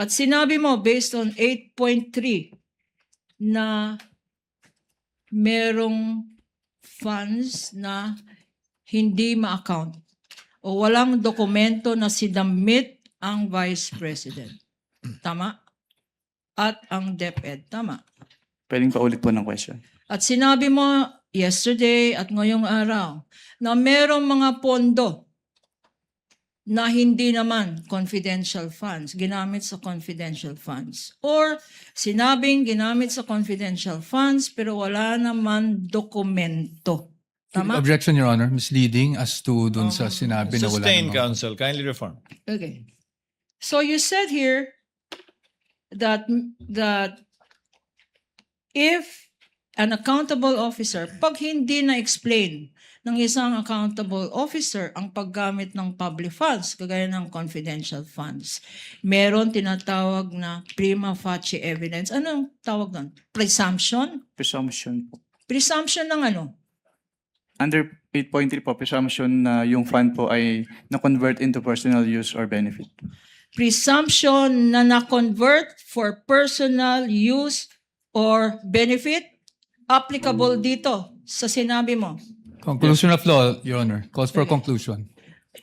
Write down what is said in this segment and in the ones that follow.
At sinabi mo, based on 8.3, na merong funds na hindi ma-account o walang dokumento na sinamit ang Vice President. Tama? At ang DepEd. Tama? Pwedeng paulit po ng question. At sinabi mo yesterday at ngayong araw na merong mga pondo na hindi naman confidential funds, ginamit sa confidential funds. Or sinabing ginamit sa confidential funds pero wala naman dokumento. Tama? Objection, Your Honor. Misleading as to dun sa sinabi na wala Sustained, namang- counsel. Kindly reform. Okay. So you said here that if an accountable officer, pag hindi na-explain ng isang accountable officer ang paggamit ng public funds, kagaya ng confidential funds, meron tinatawag na prima facie evidence. Anong tawag doon? Presumption? Presumption po. Presumption ng ano? Under 8.3 po, presumption na yung fund po ay na-convert into personal use or benefit. Presumption na na-convert for personal use or benefit? Applicable dito sa sinabi mo. Conclusion of law, Your Honor. Calls for conclusion.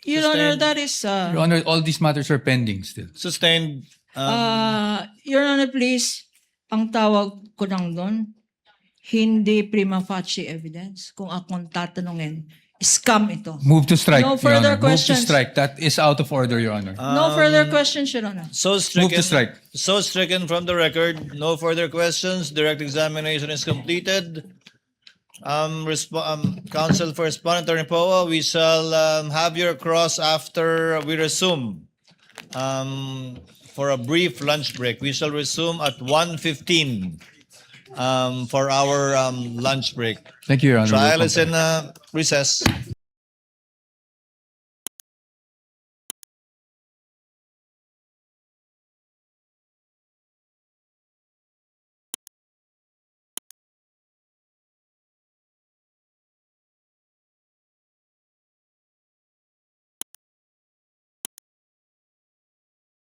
Your Honor, that is... Your Honor, all these matters are pending still. Sustained. Your Honor, please, ang tawag ko lang doon, hindi prima facie evidence. Kung akong tatanungin, scam ito. Move to strike, No Your further Honor. Move to questions. strike. That is out of order, Your Honor. No further questions, Your Honor. So Move to strike. So stricken from the record. No further questions. Direct examination is completed. Counsel for Respondent Attorney Poa, we shall have your cross after we resume for a brief lunch break. We shall resume at 1:15 for our lunch break. Thank you, Your Honor. Trial is in recess.